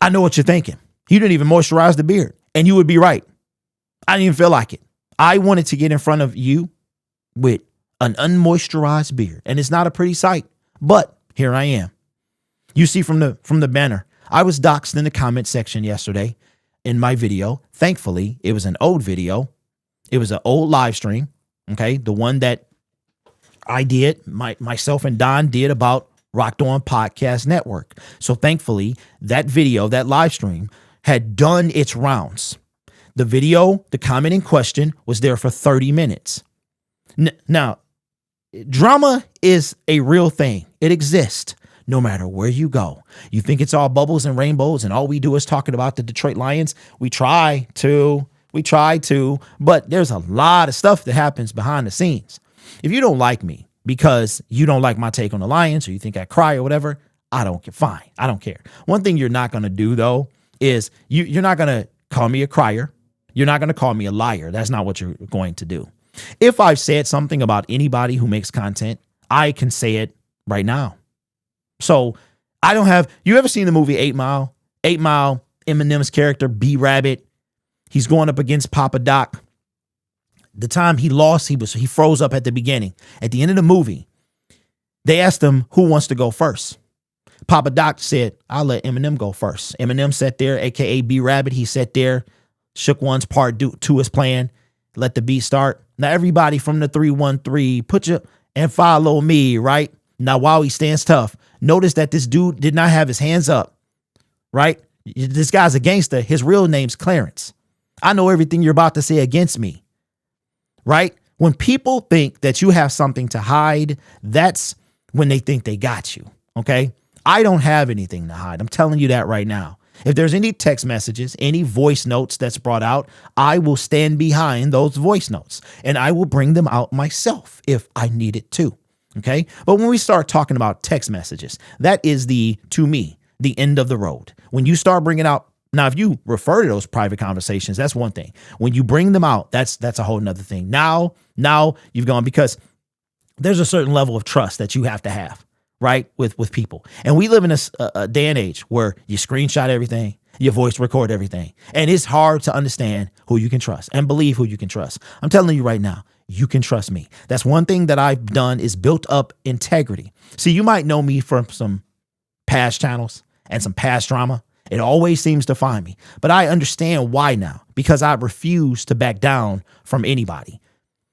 I know what you're thinking. You didn't even moisturize the beard. And you would be right. I didn't even feel like it. I wanted to get in front of you with an unmoisturized beard. And it's not a pretty sight. But here I am. You see from the banner, I was doxxed in the comment section yesterday in my video. Thankfully, it was an old video. It was an old live stream. Okay. The one that I did, myself and Don did about Rocked On Podcast Network. So thankfully, that video, that live stream had done its rounds. The video, the comment in question was there for 30 minutes. Now, drama is a real thing. It exists no matter where you go. You think it's all bubbles and rainbows and all we do is talking about the Detroit Lions. We try to, but there's a lot of stuff that happens behind the scenes. If you don't like me because you don't like my take on the Lions or you think I cry or whatever, I don't care. Fine. I don't care. One thing you're not going to do, though, is you're not going to call me a crier. You're not going to call me a liar. That's not what you're going to do. If I've said something about anybody who makes content, I can say it right now. So I don't have, you ever seen the movie 8 Mile? 8 Mile, Eminem's character, B Rabbit. He's going up against Papa Doc. The time he lost, he froze up at the beginning. At the end of the movie, they asked him who wants to go first. Papa Doc said, I'll let Eminem go first. Eminem sat there, aka B Rabbit. He sat there, shook one's part to his plan, let the beat start. Now everybody from the 313, put your and follow me, right? Now while he stands tough, notice that this dude did not have his hands up, right? This guy's a gangster. His real name's Clarence. I know everything you're about to say against me, right? When people think that you have something to hide, that's when they think they got you, okay? I don't have anything to hide. I'm telling you that right now. If there's any text messages, any voice notes that's brought out, I will stand behind those voice notes and I will bring them out myself if I need it to. Okay. But when we start talking about text messages, that is to me, the end of the road. When you start bringing out, now, if you refer to those private conversations, that's one thing. When you bring them out, that's a whole nother thing. Now you've gone, because there's a certain level of trust that you have to have, right? With people. And we live in a day and age where you screenshot everything, you voice record everything. And it's hard to understand who you can trust and believe who you can trust. I'm telling you right now, you can trust me. That's one thing that I've done is built up integrity. See, you might know me from some past channels and some past drama. It always seems to find me, but I understand why now, because I refuse to back down from anybody.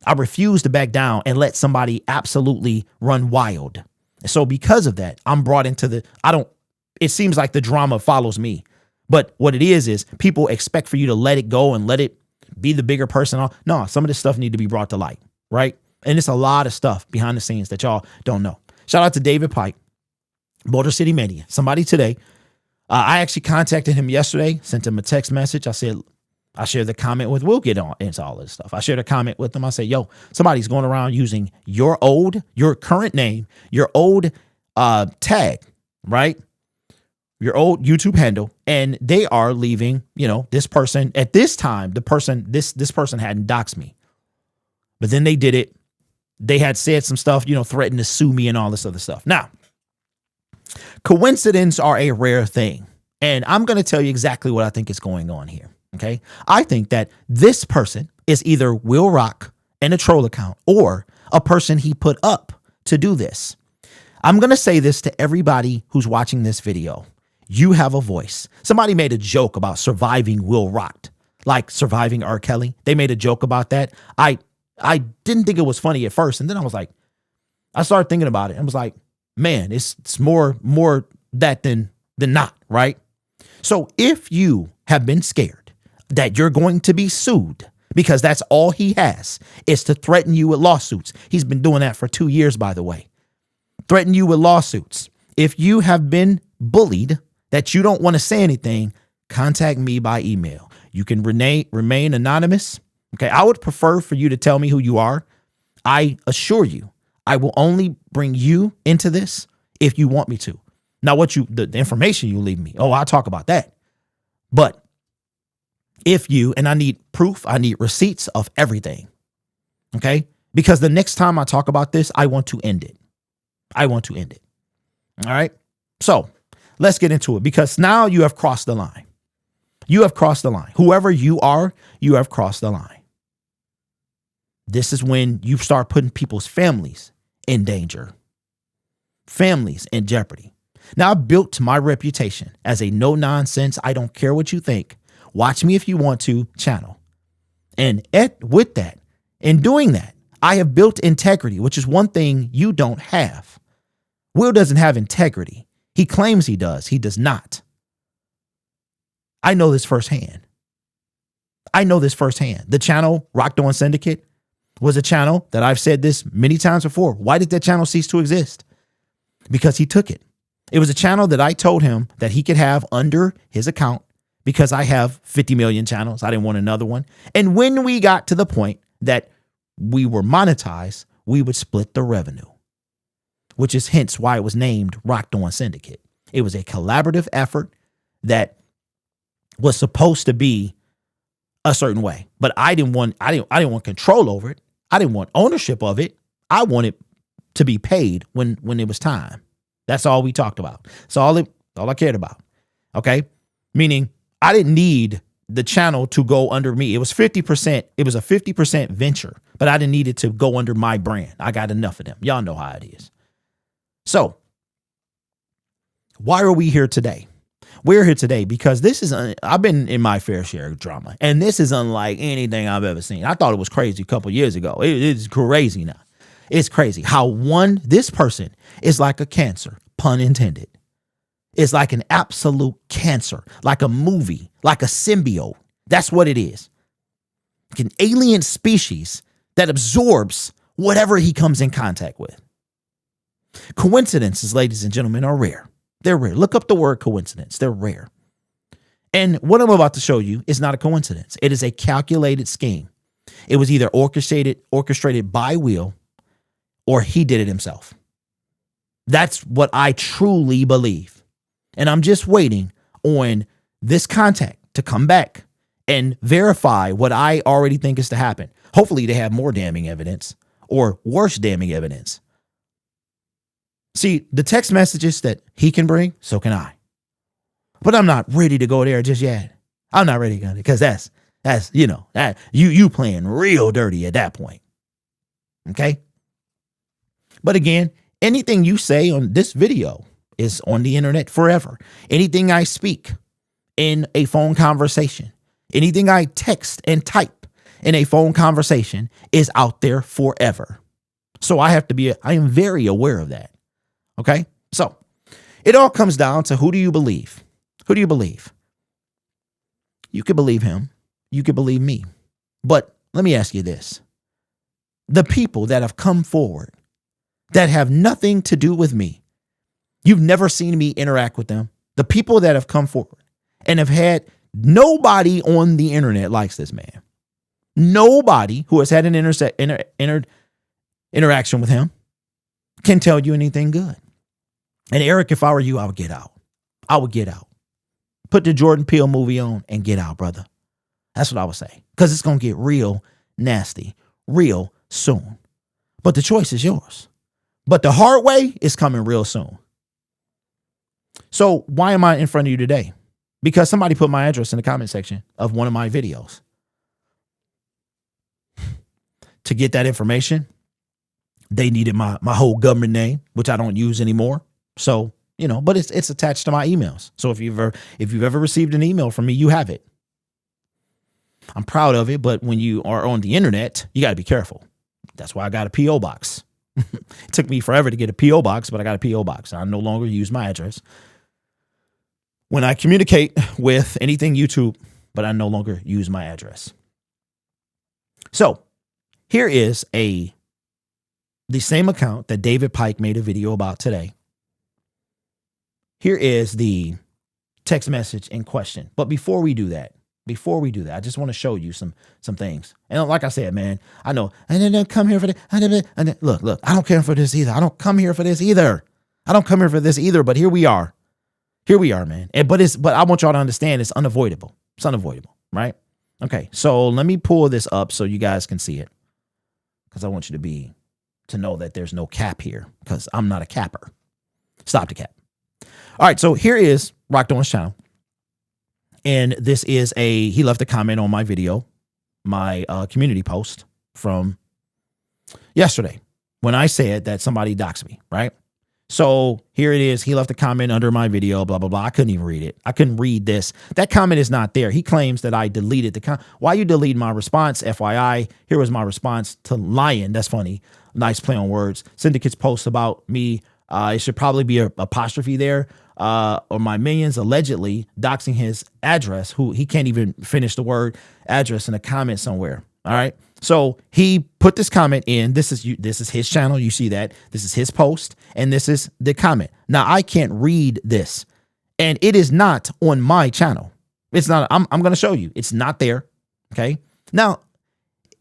I refuse to back down and let somebody absolutely run wild. So because of that, I'm brought into it seems like the drama follows me, but what it is people expect for you to let it go and let it be the bigger person. No, some of this stuff need to be brought to light, right? And it's a lot of stuff behind the scenes that y'all don't know. Shout out to David Pike, Boulder City Mania. Somebody today, I actually contacted him yesterday, sent him a text message. I said, I shared the comment with, we'll get on into all this stuff. I shared a comment with him. I said, yo, somebody's going around using your current name, your old tag, right? Your old YouTube handle. And they are leaving, this person at this time, this person hadn't doxed me, but then they did it. They had said some stuff, threatened to sue me and all this other stuff. Now, coincidences are a rare thing. And I'm going to tell you exactly what I think is going on here. Okay. I think that this person is either Will Rock and a troll account or a person he put up to do this. I'm going to say this to everybody who's watching this video. You have a voice. Somebody made a joke about surviving Will Rock, like surviving R. Kelly. They made a joke about that. I didn't think it was funny at first. And then I started thinking about it and was like, man, it's more that than not, right? So if you have been scared that you're going to be sued, because that's all he has, is to threaten you with lawsuits. He's been doing that for 2 years, by the way. Threaten you with lawsuits. If you have been bullied that you don't want to say anything, contact me by email. You can remain anonymous. Okay, I would prefer for you to tell me who you are. I assure you, I will only bring you into this if you want me to. Now, the information you leave me, I'll talk about that. But and I need proof, I need receipts of everything. Okay? Because the next time I talk about this, I want to end it. All right? So let's get into it, because now you have crossed the line. You have crossed the line. Whoever you are, you have crossed the line. This is when you start putting people's families in danger, families in jeopardy. Now, I built my reputation as a no nonsense, I don't care what you think, watch me if you want to channel. And with that, in doing that, I have built integrity, which is one thing you don't have. Will doesn't have integrity. He claims he does. He does not. I know this firsthand. The channel Rocked On Syndicate was a channel that I've said this many times before. Why did that channel cease to exist? Because he took it. It was a channel that I told him that he could have under his account because I have 50 million channels. I didn't want another one. And when we got to the point that we were monetized, we would split the revenue, which is hence why it was named Rocked On Syndicate. It was a collaborative effort that was supposed to be a certain way, but I didn't want control over it. I didn't want ownership of it. I wanted to be paid when it was time. That's all we talked about. That's all I cared about. Okay. Meaning I didn't need the channel to go under me. It was 50%. It was a 50% venture, but I didn't need it to go under my brand. I got enough of them. Y'all know how it is. So why are we here today? We're here today because I've been in my fair share of drama, and this is unlike anything I've ever seen. I thought it was crazy a couple years ago. It's crazy now. It's crazy how this person is like a cancer, pun intended. It's like an absolute cancer, like a movie, like a symbiote. That's what it is. Like an alien species that absorbs whatever he comes in contact with. Coincidences, ladies and gentlemen, are rare. They're rare. Look up the word coincidence. They're rare. And what I'm about to show you is not a coincidence. It is a calculated scheme. It was either orchestrated by Will, or he did it himself. That's what I truly believe. And I'm just waiting on this contact to come back and verify what I already think is to happen. Hopefully they have more damning evidence or worse damning evidence. See, the text messages that he can bring, so can I. But I'm not ready to go there just yet. I'm not ready to go there because that's you playing real dirty at that point. Okay? But again, anything you say on this video is on the internet forever. Anything I speak in a phone conversation, anything I text and type in a phone conversation is out there forever. So I am very aware of that. Okay? So it all comes down to who do you believe? Who do you believe? You could believe him. You could believe me. But let me ask you this. The people that have come forward that have nothing to do with me, you've never seen me interact with them. The people that have come forward and have had nobody on the internet likes this man. Nobody who has had an interaction with him can tell you anything good. And Eric, if I were you, I would get out. I would get out. Put the Jordan Peele movie on and get out, brother. That's what I would say. Because it's going to get real nasty real soon. But the choice is yours. But the hard way is coming real soon. So why am I in front of you today? Because somebody put my address in the comment section of one of my videos. To get that information, they needed my whole government name, which I don't use anymore. So, but it's attached to my emails. So if you've ever received an email from me, you have it. I'm proud of it, but when you are on the internet, you got to be careful. That's why I got a P.O. box. It took me forever to get a P.O. box, but I got a P.O. box. I no longer use my address when I communicate with anything YouTube, but I no longer use my address. So here is the same account that David Pike made a video about today. Here is the text message in question. But before we do that, I just want to show you some things. And like I said, man, I know I didn't come here for that. Look, I don't care for this either. I don't come here for this either. But here we are. Man. But I want y'all to understand it's unavoidable. It's unavoidable, right? Okay, so let me pull this up so you guys can see it. Because I want you to know that there's no cap here. Because I'm not a capper. Stop the cap. All right, so here is Rock Dawn's channel. And this is he left a comment on my video, my community post from yesterday when I said that somebody doxed me, right? So here it is. He left a comment under my video, blah, blah, blah. I couldn't even read it. I couldn't read this. That comment is not there. He claims that I deleted the comment. Why you delete my response? FYI, here was my response to Lion. That's funny. Nice play on words. Syndicate's post about me. It should probably be a apostrophe there. Or my minions allegedly doxing his address, who he can't even finish the word address in a comment somewhere. All right. So he put this comment in. This is his channel. You see that. This is his post. And this is the comment. Now I can't read this. And it is not on my channel. It's not. I'm going to show you. It's not there. Okay. Now,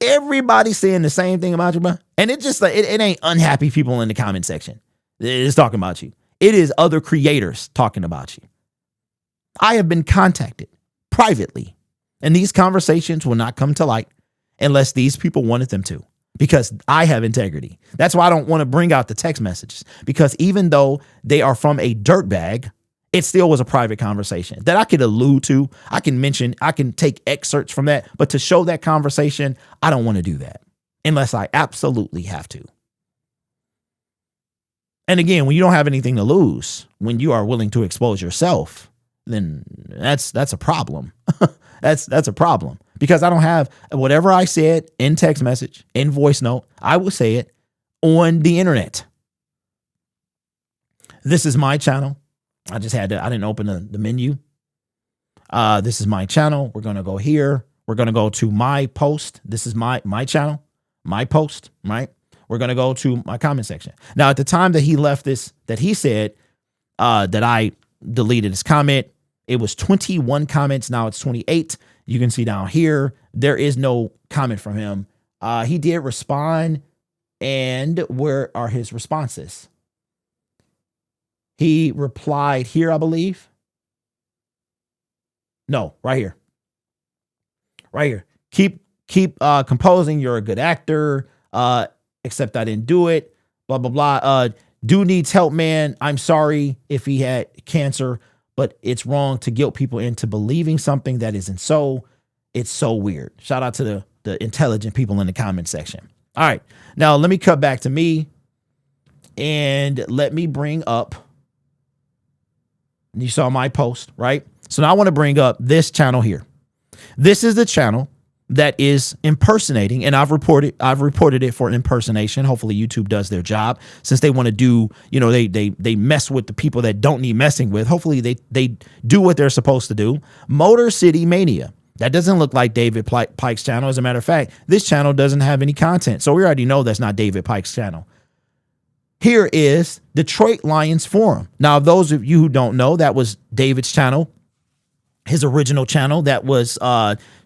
everybody's saying the same thing about you, bro. And it just it ain't unhappy people in the comment section. It's talking about you. It is other creators talking about you. I have been contacted privately, and these conversations will not come to light unless these people wanted them to, because I have integrity. That's why I don't want to bring out the text messages, because even though they are from a dirtbag, it still was a private conversation that I could allude to. I can mention, I can take excerpts from that, but to show that conversation, I don't want to do that unless I absolutely have to. And again, when you don't have anything to lose, when you are willing to expose yourself, then that's a problem. that's a problem, because I don't have whatever I said in text message, in voice note, I will say it on the internet. This is my channel. I didn't open the menu. This is my channel. We're going to go here. We're going to go to my post. This is my channel, my post, right? We're going to go to my comment section. Now, at the time that he left this, that he said that I deleted his comment, it was 21 comments. Now it's 28. You can see down here, there is no comment from him. He did respond. And where are his responses? He replied here, I believe. No, right here. Right here. Keep composing. You're a good actor. Except I didn't do it, blah, blah, blah. Dude needs help, man. I'm sorry if he had cancer, but it's wrong to guilt people into believing something that isn't so. It's so weird. Shout out to the intelligent people in the comment section. All right. Now let me cut back to me and let me bring up. You saw my post, right? So now I want to bring up this channel here. This is the channel that is impersonating, and I've reported it for impersonation. Hopefully YouTube does their job, since they want to do, they mess with the people that don't need messing with. Hopefully they do what they're supposed to do. Motor City Mania. That doesn't look like David Pike's channel. As a matter of fact, this channel doesn't have any content. So we already know that's not David Pike's channel. Here is Detroit Lions Forum. Now, those of you who don't know, that was David's channel, his original channel that was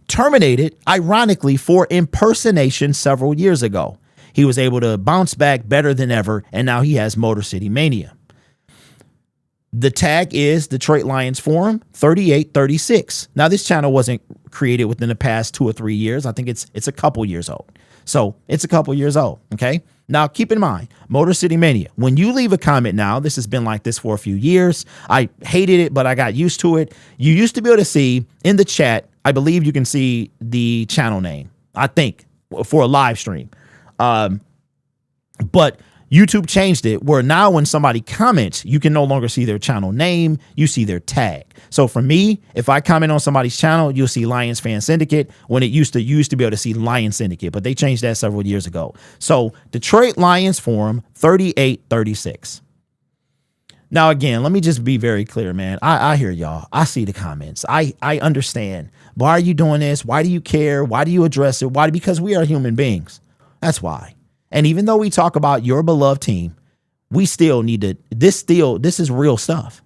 terminated, ironically, for impersonation several years ago. He was able to bounce back better than ever, and now he has Motor City Mania. The tag is Detroit Lions Forum 3836. Now, this channel wasn't created within the past 2 or 3 years. I think it's a couple years old. So it's a couple years old. Okay. Now, keep in mind, Motor City Mania, when you leave a comment now, this has been like this for a few years. I hated it, but I got used to it. You used to be able to see in the chat, I believe you can see the channel name, I think, for a live stream. But YouTube changed it where now when somebody comments, you can no longer see their channel name, you see their tag. So for me, if I comment on somebody's channel, you'll see Lions Fan Syndicate, when it used to be able to see Lions Syndicate, but they changed that several years ago. So Detroit Lions Forum 3836. Now, again, let me just be very clear, man. I hear y'all. I see the comments. I understand. Why are you doing this? Why do you care? Why do you address it? Why? Because we are human beings. That's why. And even though we talk about your beloved team, we still need to, this is real stuff.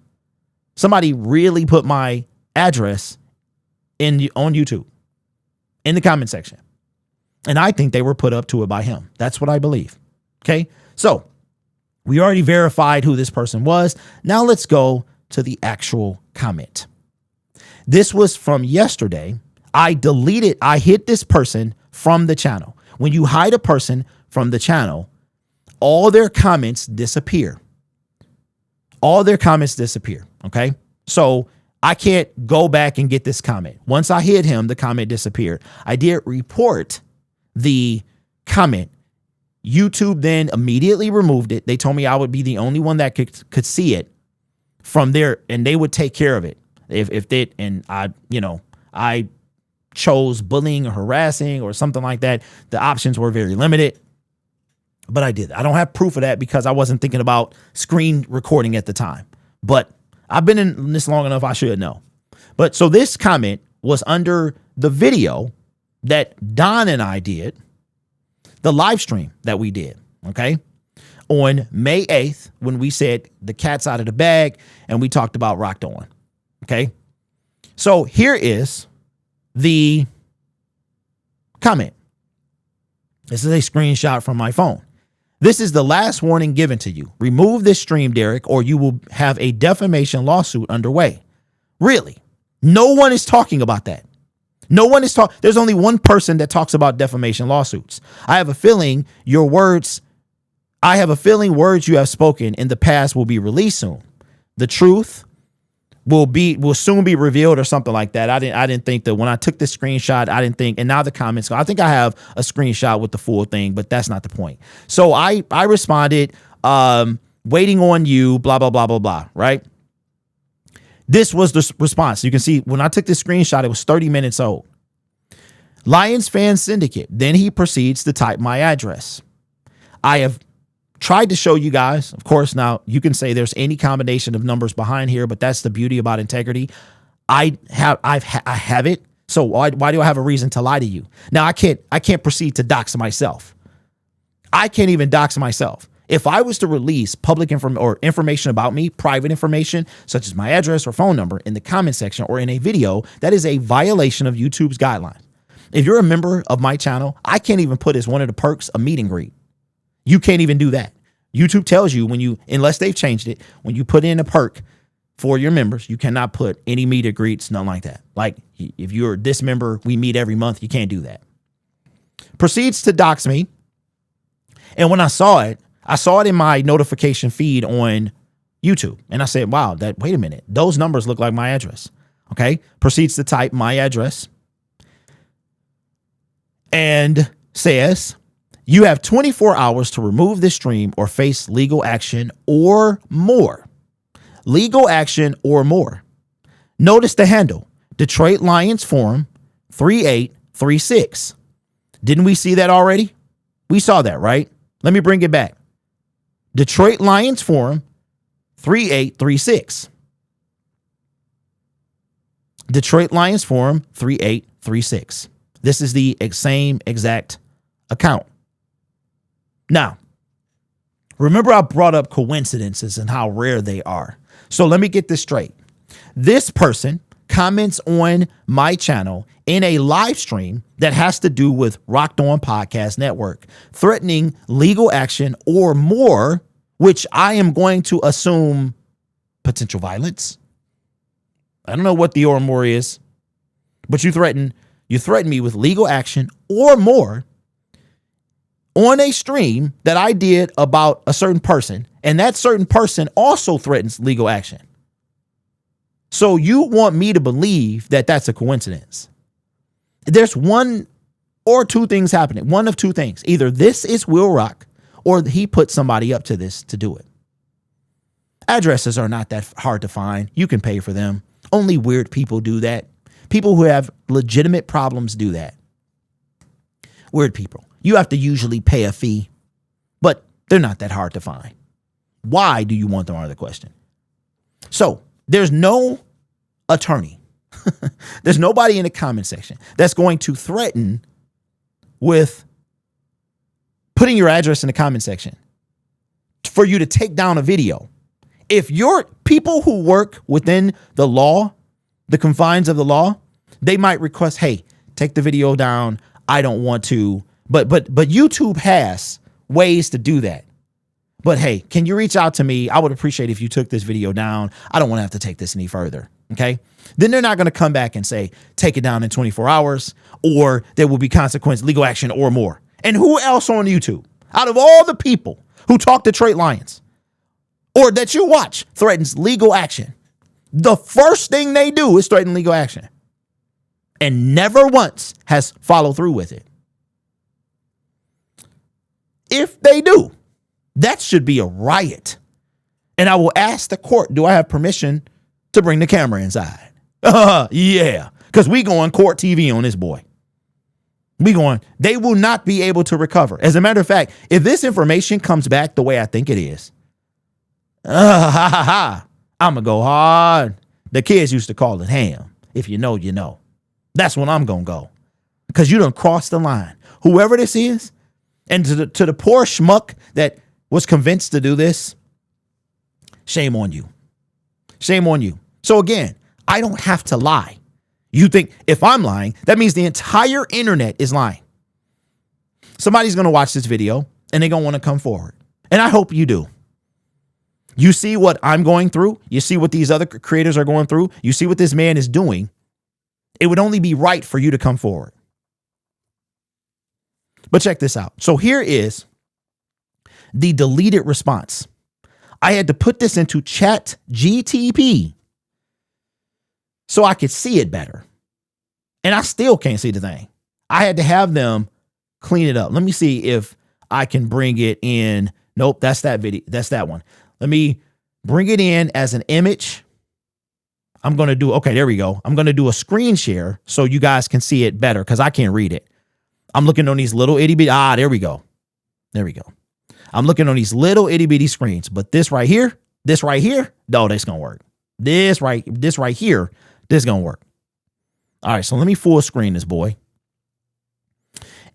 Somebody really put my address on YouTube in the comment section. And I think they were put up to it by him. That's what I believe. Okay. So we already verified who this person was. Now let's go to the actual comment. This was from yesterday. I hid this person from the channel. When you hide a person from the channel, all their comments disappear. All their comments disappear. Okay. So I can't go back and get this comment. Once I hit him, the comment disappeared. I did report the comment. YouTube then immediately removed it. They told me I would be the only one that could see it from there, and they would take care of it if they, and I chose bullying or harassing or something like that. The options were very limited, but I did. I don't have proof of that because I wasn't thinking about screen recording at the time, but I've been in this long enough. I should know. But so this comment was under the video that Don and I did, the live stream that we did. Okay. On May 8th, when we said the cat's out of the bag and we talked about Rocked On. Okay. So here is the comment. This is a screenshot from my phone. This is the last warning given to you. Remove this stream, Derek, or you will have a defamation lawsuit underway. Really? No one is talking about that. No one is talking. There's only one person that talks about defamation lawsuits. I have a feeling words you have spoken in the past will be released soon. The truth will soon be revealed or something like that. I didn't think that when I took this screenshot, I didn't think, and now the comments, I think I have a screenshot with the full thing, but that's not the point. So I responded, waiting on you, blah, blah, blah, blah, blah, right? This was the response. You can see when I took this screenshot, it was 30 minutes old. Lions Syndicate. Then he proceeds to type my address. I have tried to show you guys, of course, now you can say there's any combination of numbers behind here, but that's the beauty about integrity. I have it. So why do I have a reason to lie to you? Now I can't proceed to dox myself. I can't even dox myself. If I was to release public information about me, private information, such as my address or phone number in the comment section or in a video, that is a violation of YouTube's guidelines. If you're a member of my channel, I can't even put as one of the perks a meet and greet. You can't even do that. YouTube tells you unless they've changed it, when you put in a perk for your members, you cannot put any meet and greets, nothing like that. Like if you're this member, we meet every month, you can't do that. Proceeds to dox me. And when I saw it in my notification feed on YouTube. And I said, wow, wait a minute. Those numbers look like my address. Okay. Proceeds to type my address and says, you have 24 hours to remove this stream or face legal action or more. Legal action or more. Notice the handle, Detroit Lions Forum 3836. Didn't we see that already? We saw that, right? Let me bring it back. Detroit Lions Forum 3836. Detroit Lions Forum 3836. This is the same exact account. Now, remember I brought up coincidences and how rare they are. So let me get this straight. This person comments on my channel in a live stream that has to do with Rocked On Podcast Network, threatening legal action or more, which I am going to assume potential violence. I don't know what the or more is, but you threaten me with legal action or more on a stream that I did about a certain person, and that certain person also threatens legal action. So you want me to believe that that's a coincidence. There's one or two things happening. One of two things. Either this is Will Rock or he put somebody up to this to do it. Addresses are not that hard to find. You can pay for them. Only weird people do that. People who have legitimate problems do that. Weird people. You have to usually pay a fee, but they're not that hard to find. Why do you want them are the question. So there's no attorney. There's nobody in the comment section that's going to threaten with putting your address in the comment section for you to take down a video. If you're people who work within the law, the confines of the law, they might request, hey, take the video down. I don't want to. But YouTube has ways to do that. But hey, can you reach out to me? I would appreciate if you took this video down. I don't want to have to take this any further. Okay. Then they're not going to come back and say, take it down in 24 hours, or there will be consequence, legal action or more. And who else on YouTube out of all the people who talk to Detroit Lions or that you watch threatens legal action? the first thing they do is threaten legal action and never once has followed through with it. If they do, that should be a riot. And I will ask the court, do I have permission to bring the camera inside? Yeah, because we going court TV on this boy. They will not be able to recover. As a matter of fact, if this information comes back the way I think it is, I'm going to go hard. The kids used to call it ham. If you know, you know. That's when I'm going to go. Because you done crossed the line. Whoever this is, and to the poor schmuck that was convinced to do this, shame on you. Shame on you. So again, I don't have to lie. You think if I'm lying, that means the entire internet is lying. Somebody's going to watch this video and they're going to want to come forward. And I hope you do. You see what I'm going through. You see what these other creators are going through. You see what this man is doing. It would only be right for you to come forward. But check this out. So here is the deleted response. I had to put this into Chat GTP so I could see it better. And I still can't see the thing. I had to have them clean it up. Let me see if I can bring it in. Nope, that's that video. That's that one. Let me bring it in as an image. I'm going to do, okay, there we go. I'm going to do a screen share so you guys can see it better because I can't read it. I'm looking on these little itty bitty. There we go. There we go. I'm looking on these little itty bitty screens, but this right here, no, that's going to work. This right here, this is going to work. All right, so let me full screen this boy.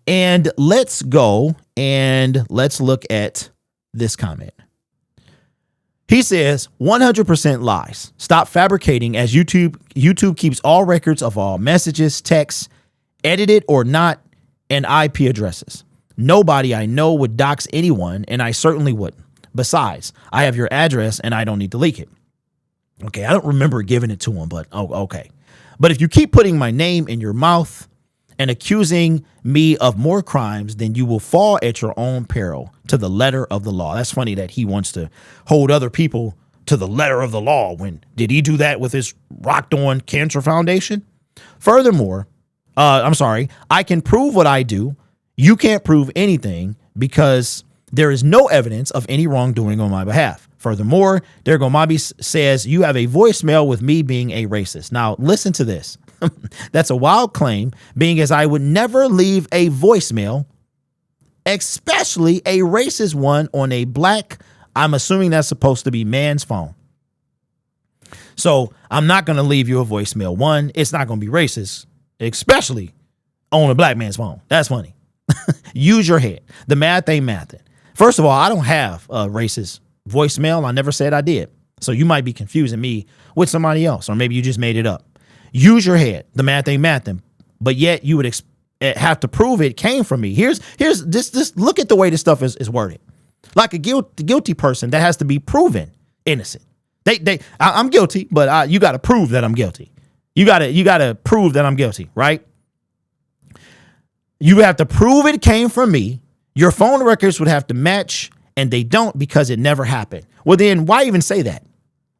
And let's go and let's look at this comment. He says 100% lies. Stop fabricating as YouTube keeps all records of all messages, texts, edited or not, and IP addresses. Nobody I know would dox anyone, and I certainly wouldn't. Besides, I have your address and I don't need to leak it. Okay, I don't remember giving it to him, but okay. But if you keep putting my name in your mouth and accusing me of more crimes, then you will fall at your own peril to the letter of the law. That's funny that he wants to hold other people to the letter of the law. When did he do that with his Rocked On Cancer Foundation? Furthermore, I can prove what I do. You can't prove anything because there is no evidence of any wrongdoing on my behalf. Furthermore, Derek Omabi says you have a voicemail with me being a racist. Now, listen to this. That's a wild claim, being as I would never leave a voicemail, especially a racist one on a black, I'm assuming that's supposed to be man's phone. So I'm not going to leave you a voicemail. One, it's not going to be racist, especially on a black man's phone. That's funny. Use your head. The math ain't mathing. First of all, I don't have a racist voicemail. I never said I did. So you might be confusing me with somebody else, or maybe you just made it up. Use your head. The math ain't mathing. But yet you would have to prove it came from me. Here's this. Look at the way this stuff is worded. Like a guilty person that has to be proven innocent. I'm guilty, but you got to prove that I'm guilty. You got to prove that I'm guilty, right? You have to prove it came from me. Your phone records would have to match, and they don't because it never happened. Well, then why even say that?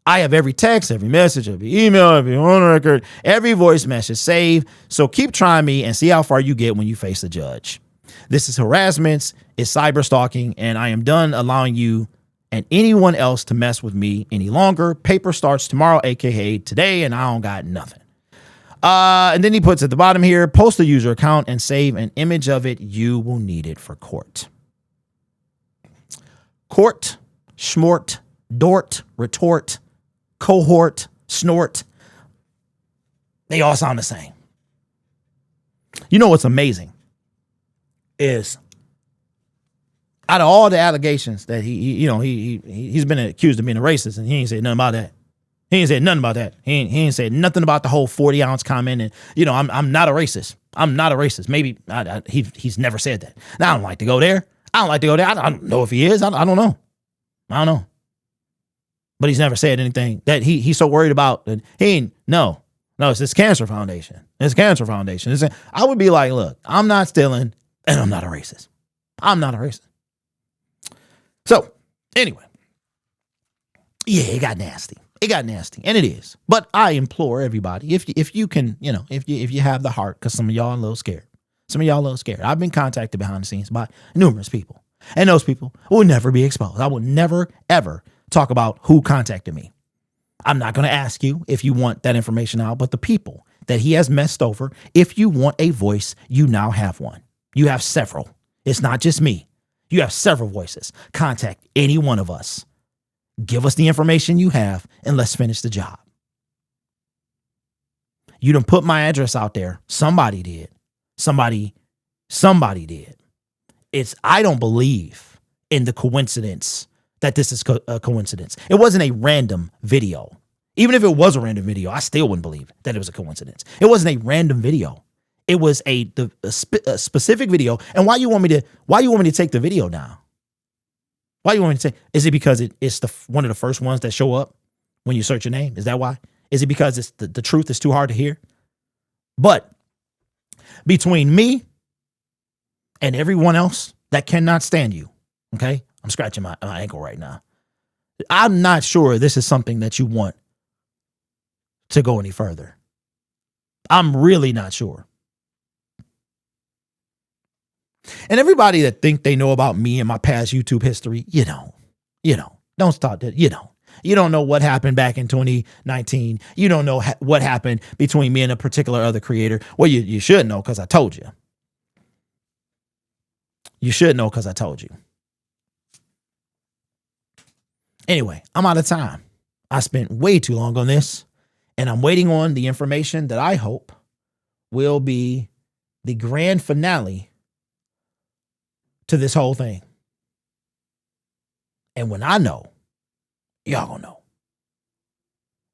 I have every text, every message, every email, every phone record, every voice message saved. So keep trying me and see how far you get when you face the judge. This is harassment, it's cyber stalking, and I am done allowing you and anyone else to mess with me any longer. Paper starts tomorrow, aka today, and I don't got nothing. And then he puts at the bottom here, post a user account and save an image of it. You will need it for court. Court, schmort, dort, retort, cohort, snort. They all sound the same. You know what's amazing is out of all the allegations that he's been accused of being a racist, and he ain't said nothing about that. He ain't said nothing about that. He ain't said nothing about the whole 40-ounce comment. And I'm not a racist. I'm not a racist. Maybe he's never said that. Now I don't like to go there. I don't know if he is. I don't know. I don't know. But he's never said anything that he's so worried about. That he ain't. No, it's this cancer foundation. It's cancer foundation. I would be like, look, I'm not stealing, and I'm not a racist. I'm not a racist. So anyway, yeah, it got nasty. It got nasty, and it is. But I implore everybody, if you can, if you have the heart, because some of y'all are a little scared. Some of y'all are a little scared. I've been contacted behind the scenes by numerous people, and those people will never be exposed. I will never, ever talk about who contacted me. I'm not going to ask you if you want that information out, but the people that he has messed over, if you want a voice, you now have one. You have several. It's not just me. You have several voices. Contact any one of us. Give us the information you have, and let's finish the job. You done put my address out there. Somebody did. Somebody did. I don't believe in the coincidence that this is a coincidence. It wasn't a random video. Even if it was a random video, I still wouldn't believe that it was a coincidence. It wasn't a random video. It was a specific video. And why you want me to take the video down? Why you want me to say? Is it because it's one of the first ones that show up when you search your name? Is that why? Is it because it's the truth is too hard to hear? But between me and everyone else that cannot stand you, okay? I'm scratching my ankle right now. I'm not sure this is something that you want to go any further. I'm really not sure. And everybody that think they know about me and my past YouTube history, don't start that. You don't know what happened back in 2019. You don't know what happened between me and a particular other creator. Well, you should know because I told you. You should know because I told you. Anyway, I'm out of time. I spent way too long on this, and I'm waiting on the information that I hope will be the grand finale to this whole thing. And when I know, y'all gonna know.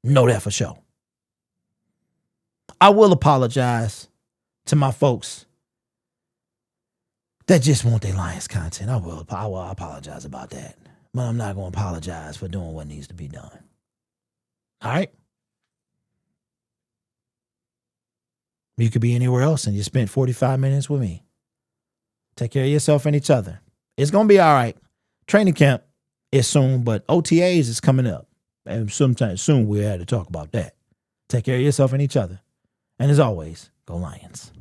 Know that for sure. I will apologize to my folks that just want their Lions content. I will apologize about that. But I'm not going to apologize for doing what needs to be done. All right? You could be anywhere else and you spent 45 minutes with me. Take care of yourself and each other. It's going to be all right. Training camp is soon, but OTAs is coming up. And sometime soon we'll have to talk about that. Take care of yourself and each other. And as always, go Lions.